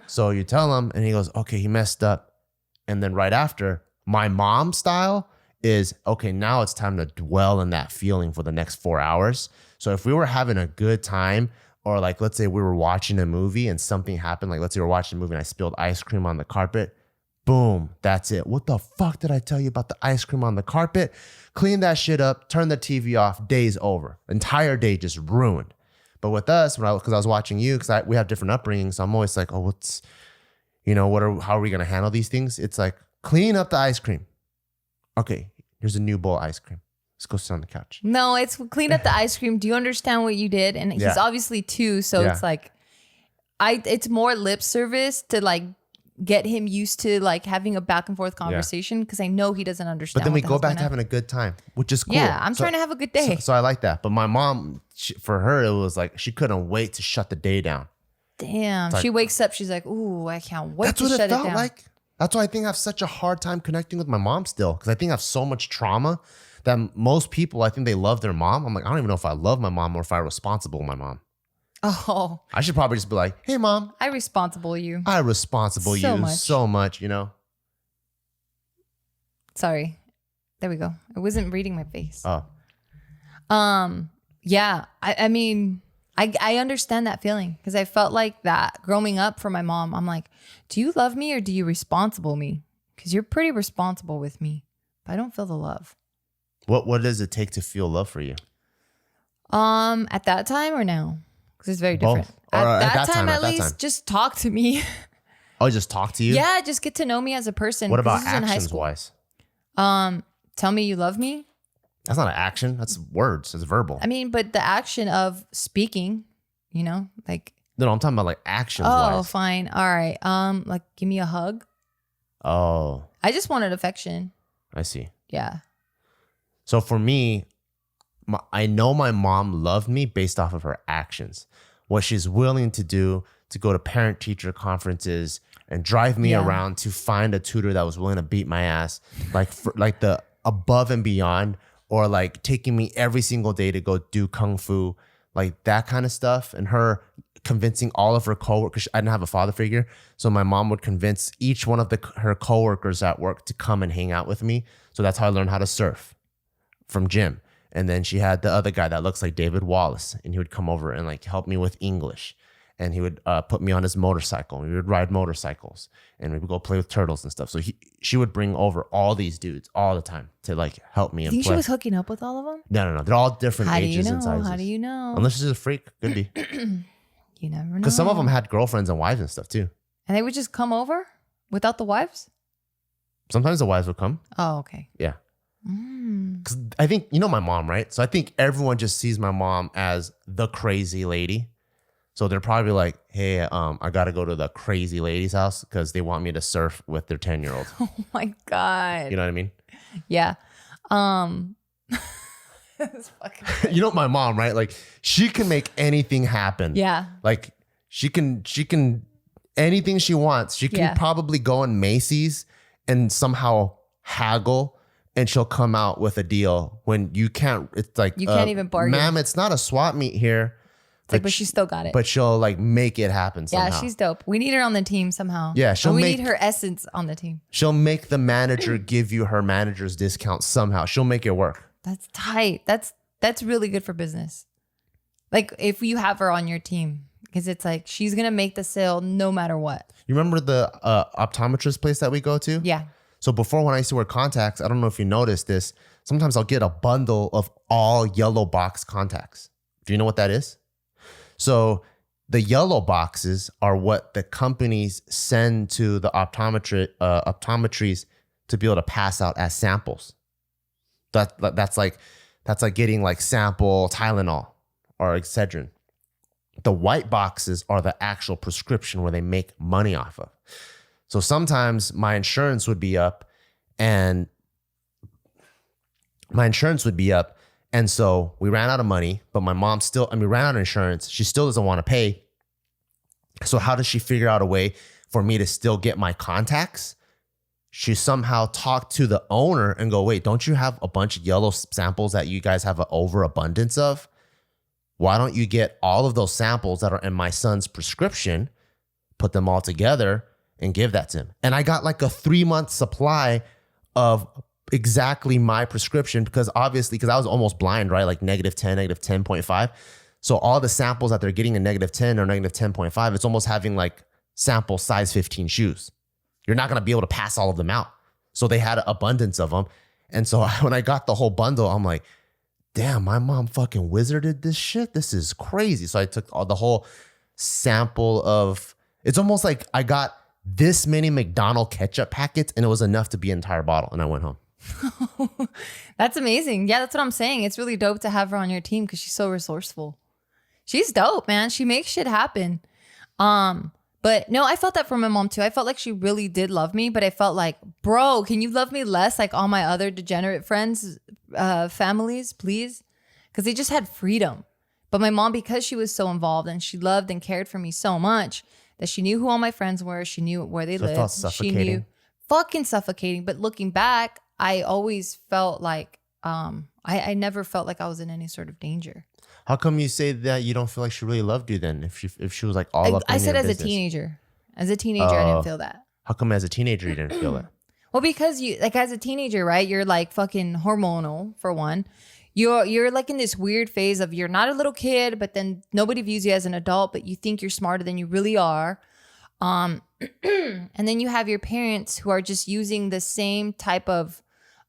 So you tell him and he goes, okay, he messed up. And then right after, my mom style is, okay, now it's time to dwell in that feeling for the next 4 hours. So if we were having a good time, or like, let's say we were watching a movie and something happened, like let's say we're watching a movie and I spilled ice cream on the carpet, Boom. That's it. What the fuck did I tell you about the ice cream on the carpet? Clean that shit up. Turn the TV off. Day's over. Entire day just ruined. But with us, because I was watching you, because we have different upbringings, so I'm always like, oh, what's, how are we going to handle these things? It's like, clean up the ice cream. Okay, here's a new bowl of ice cream. Let's go sit on the couch. No, it's clean up the ice cream. Do you understand what you did? And he's obviously 2, so it's like, it's more lip service to like get him used to like having a back and forth conversation because I know he doesn't understand. But then we go back to having a good time, which is cool. Yeah, I'm trying to have a good day. So I like that. But my mom, for her, it was like she couldn't wait to shut the day down. Damn. She wakes up, she's like, ooh, I can't wait to shut it down. That's what it felt like. That's why I think I have such a hard time connecting with my mom still, because I think I have so much trauma that most people, I think they love their mom. I'm like, I don't even know if I love my mom or if I'm responsible with my mom. Oh, I should probably just be like, hey, mom. I responsible you. So much, Sorry. There we go. I wasn't reading my face. Oh. Yeah. I mean, I understand that feeling because I felt like that growing up for my mom. I'm like, do you love me or do you responsible me? Because you're pretty responsible with me, but I don't feel the love. What does it take to feel love for you? At that time or now? Because it's very different. At that time, at least, just talk to me. Oh, just talk to you? Yeah, just get to know me as a person. What about actions wise? Tell me you love me. That's not an action. That's words. It's verbal. I mean, but the action of speaking, like. No, I'm talking about like actions wise. Oh, fine. All right. Like give me a hug. Oh. I just wanted affection. I see. Yeah. So for me, I know my mom loved me based off of her actions. What she's willing to do to go to parent-teacher conferences and drive me around to find a tutor that was willing to beat my ass, like the above and beyond, or like taking me every single day to go do kung fu, like that kind of stuff. And her convincing all of her coworkers. I didn't have a father figure, so my mom would convince each one of her coworkers at work to come and hang out with me. So that's how I learned how to surf from Jim. And then she had the other guy that looks like David Wallace, and he would come over and like help me with English. And he would put me on his motorcycle. We would ride motorcycles, and we would go play with turtles and stuff. So she would bring over all these dudes all the time to like help me. You think she was hooking up with all of them? No. They're all different ages and sizes. How do you know? Unless she's a freak, could be. You never know. Because some of them had girlfriends and wives and stuff too. And they would just come over without the wives? Sometimes the wives would come. Oh, okay. Yeah. Because I think, my mom, right? So I think everyone just sees my mom as the crazy lady. So they're probably like, hey, I got to go to the crazy lady's house because they want me to surf with their 10-year-old. Oh my God. You know what I mean? Yeah. That's fucking my mom, right? Like she can make anything happen. Yeah. Like she can anything she wants. She can probably go in Macy's and somehow haggle, and she'll come out with a deal when you can't. It's like you can't even bargain. Ma'am, it's not a swap meet here. But she still got it. But she'll like make it happen somehow. Yeah, she's dope. We need her on the team somehow. Yeah, we need her essence on the team. She'll make the manager give you her manager's discount somehow. She'll make it work. That's tight. That's really good for business. Like if you have her on your team, because it's like she's gonna make the sale no matter what. You remember the optometrist place that we go to? Yeah. So before, when I used to wear contacts, I don't know if you noticed this, sometimes I'll get a bundle of all yellow box contacts. Do you know what that is? So the yellow boxes are what the companies send to the optometries to be able to pass out as samples. That's like getting like sample Tylenol or Excedrin. The white boxes are the actual prescription where they make money off of. So sometimes my insurance would be up, and so we ran out of money, but my mom we ran out of insurance. She still doesn't want to pay. So how does she figure out a way for me to still get my contacts? She somehow talked to the owner and go, wait, don't you have a bunch of yellow samples that you guys have an overabundance of? Why don't you get all of those samples that are in my son's prescription, put them all together, and give that to him? And I got like a 3-month supply of exactly my prescription because I was almost blind, right? Like -10, -10.5. So all the samples that they're getting in -10 or -10.5, it's almost having like sample size 15 shoes. you're not going to be able to pass all of them out. So they had an abundance of them. And so when I got the whole bundle, I'm like, damn, my mom fucking wizarded this shit. This is crazy. So I took the whole sample of, it's almost like I got this many McDonald's ketchup packets and it was enough to be an entire bottle. And I went home. That's amazing. Yeah, that's what I'm saying. It's really dope to have her on your team because she's so resourceful. She's dope, man. She makes shit happen. But no, I felt that from my mom too. I felt like she really did love me, but I felt like, bro, can you love me less like all my other degenerate friends, families, please? Because they just had freedom. But my mom, because she was so involved and she loved and cared for me so much that she knew who all my friends were, she knew where they lived. It felt suffocating. She knew, fucking suffocating. But looking back, I always felt like I never felt like I was in any sort of danger. How come you say that you don't feel like she really loved you then? If she was like all up in I said your as business? a teenager. As a teenager, I didn't feel that. How come as a teenager you didn't feel it? Well, because you like as a teenager, right? You're like fucking hormonal for one. You're like in this weird phase of you're not a little kid, but then nobody views you as an adult, but you think you're smarter than you really are. And then you have your parents who are just using the same type of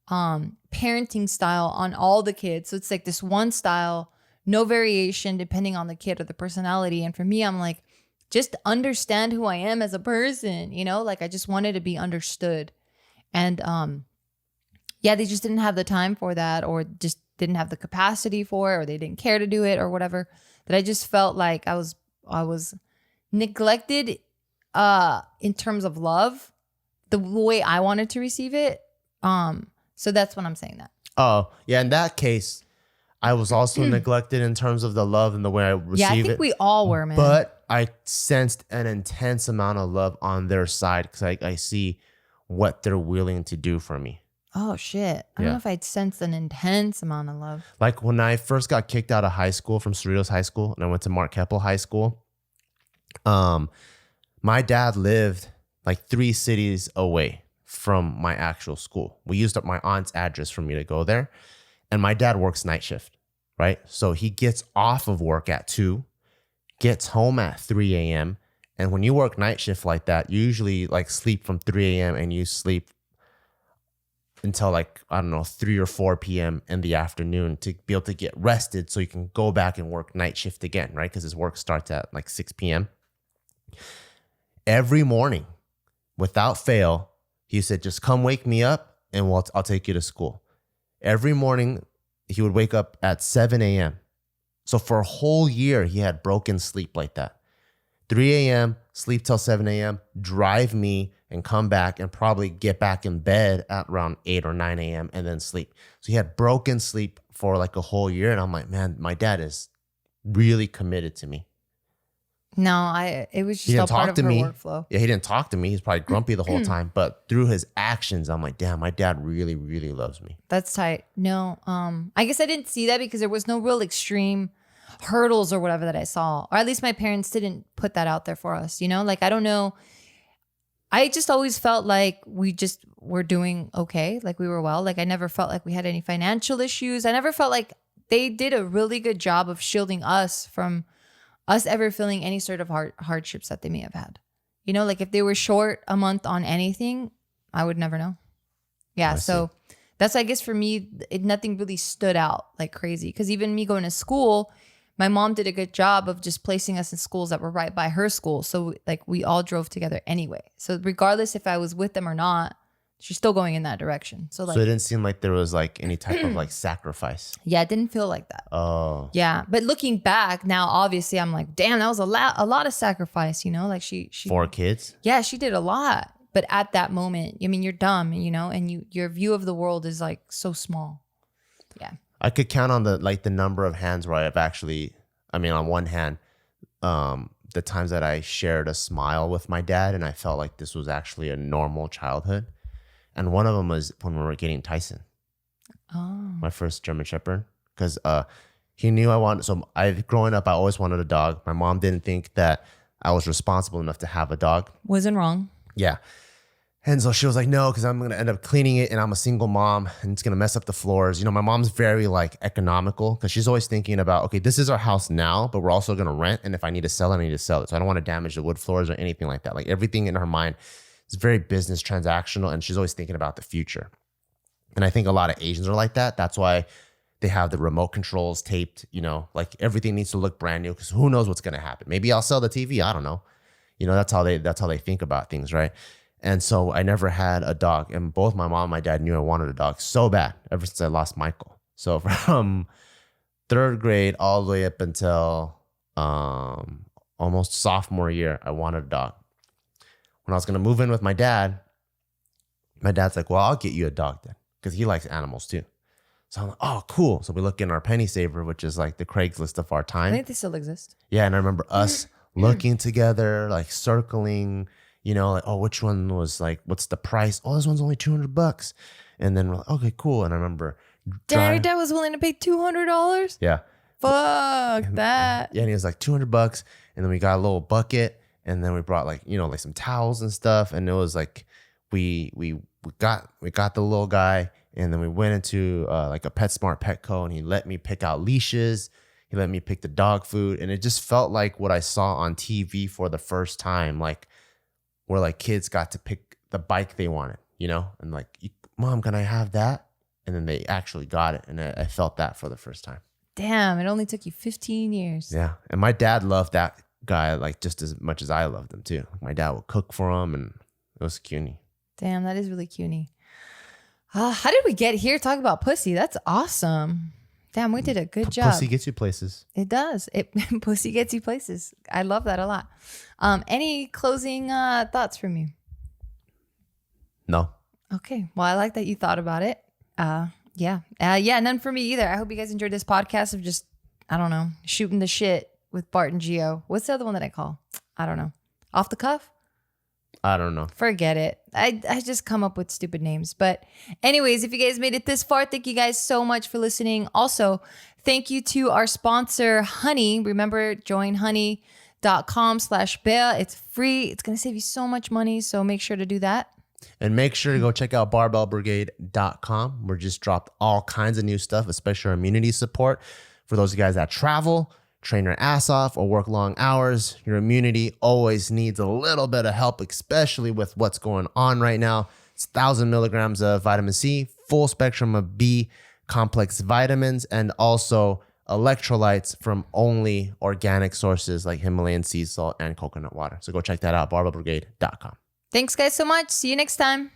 parenting style on all the kids. So it's like this one style, no variation depending on the kid or the personality. And for me, I'm like, just understand who I am as a person, you know? Like I just wanted to be understood. And yeah, they just didn't have the time for that, or just didn't have the capacity for it, or they didn't care to do it or whatever. That I just felt like I was neglected in terms of love, the way I wanted to receive it. So that's when I'm saying that. Oh, yeah. In that case, I was also neglected in terms of the love and the way I received it. Yeah, I think we all were, man. But I sensed an intense amount of love on their side because I see what they're willing to do for me. Oh, shit. I don't know if I'd sensed an intense amount of love. Like when I first got kicked out of high school from Cerritos High School and I went to Mark Keppel High School, my dad lived like 3 cities away from my actual school. We used up my aunt's address for me to go there. And my dad works night shift, right? So he gets off of work at 2, gets home at 3 a.m. And when you work night shift like that, you usually like sleep from 3 a.m. and you sleep until like, I don't know, 3 or 4 p.m. in the afternoon to be able to get rested so you can go back and work night shift again, right? Because his work starts at like 6 p.m. Every morning, without fail, he said, just come wake me up and I'll take you to school. Every morning, he would wake up at 7 a.m. So for a whole year, he had broken sleep like that. 3 a.m., sleep till 7 a.m., drive me and come back and probably get back in bed at around 8 or 9 a.m. and then sleep. So he had broken sleep for like a whole year. And I'm like, man, my dad is really committed to me. No, it was just all part of her workflow. Yeah, he didn't talk to me. He's probably grumpy the whole time. But through his actions, I'm like, damn, my dad really, really loves me. That's tight. No, I guess I didn't see that because there was no real extreme hurdles or whatever that I saw. Or at least my parents didn't put that out there for us, you know? Like, I don't know. I just always felt like we just were doing okay. Like we were well. Like I never felt like we had any financial issues. I never felt like they did a really good job of shielding us from us ever feeling any sort of hardships that they may have had. You know, like if they were short a month on anything, I would never know. Yeah, so that's, I guess for me, nothing really stood out like crazy. Because even me going to school, my mom did a good job of just placing us in schools that were right by her school. So like we all drove together anyway. So regardless if I was with them or not, she's still going in that direction. So like, so it didn't seem like there was like any type of like sacrifice. Yeah, it didn't feel like that. Oh. Yeah, but looking back now, obviously I'm like, damn, that was a lot of sacrifice, you know? Like she 4 kids? Yeah, she did a lot. But at that moment, I mean, you're dumb, you know, and your view of the world is like so small. Yeah. I could count on the number of hands where I've actually, I mean, on one hand, the times that I shared a smile with my dad and I felt like this was actually a normal childhood. And one of them was when we were getting Tyson, my first German Shepherd, because he knew I wanted. So growing up, I always wanted a dog. My mom didn't think that I was responsible enough to have a dog. Wasn't wrong. Yeah. And so she was like, no, because I'm going to end up cleaning it and I'm a single mom and it's going to mess up the floors. You know, my mom's very like economical because she's always thinking about, okay, this is our house now, but we're also going to rent. And if I need to sell it, I need to sell it. So I don't want to damage the wood floors or anything like that. Like everything in her mind It's very business transactional, and she's always thinking about the future. And I think a lot of Asians are like that. That's why they have the remote controls taped, like everything needs to look brand new because who knows what's going to happen. Maybe I'll sell the TV. I don't know. That's how they think about things, right? And so I never had a dog. And both my mom and my dad knew I wanted a dog so bad ever since I lost Michael. So from 3rd grade all the way up until almost sophomore year, I wanted a dog. When I was going to move in with my dad's like, well, I'll get you a dog then, because he likes animals too. So I'm like, oh, cool. So we look in our penny saver, which is like the Craigslist of our time. I think they still exist. Yeah. And I remember us looking together, like circling, like, oh, which one was like, what's the price? Oh, this one's only $200. And then we're like, okay, cool. And I remember Dad was willing to pay $200? Yeah. Fuck that. Yeah. And he was like $200. And then we got a little bucket. And then we brought like some towels and stuff. And it was like, we got the little guy. And then we went into like a PetSmart Petco, and he let me pick out leashes. He let me pick the dog food. And it just felt like what I saw on TV for the first time, like where like kids got to pick the bike they wanted, and like, Mom, can I have that? And then they actually got it. And I felt that for the first time. Damn, it only took you 15 years. Yeah. And my dad loved that guy like just as much as I loved him too. My dad would cook for him, and it was cutie. Damn, that is really cutie. How did we get here talking about pussy? That's awesome. Damn, we did a good job. Pussy gets you places. It does. Pussy gets you places. I love that a lot. Any closing thoughts from you? No. Okay. Well, I like that you thought about it. Yeah, none for me either. I hope you guys enjoyed this podcast of just, I don't know, shooting the shit with Bart and Gio. What's the other one that I call? I don't know. Off the cuff? I don't know. Forget it. I just come up with stupid names. But anyways, if you guys made it this far, thank you guys so much for listening. Also, thank you to our sponsor, Honey. Remember, join honey.com/Bea. It's free. It's going to save you so much money. So make sure to do that. And make sure to go check out barbellbrigade.com. We're just dropped all kinds of new stuff, especially our immunity support. For those guys that travel, train your ass off, or work long hours, your immunity always needs a little bit of help, especially with what's going on right now. It's 1,000 milligrams of vitamin C, full spectrum of B complex vitamins, and also electrolytes from only organic sources like Himalayan sea salt and coconut water. So go check that out, barbellbrigade.com. Thanks, guys, so much. See you next time.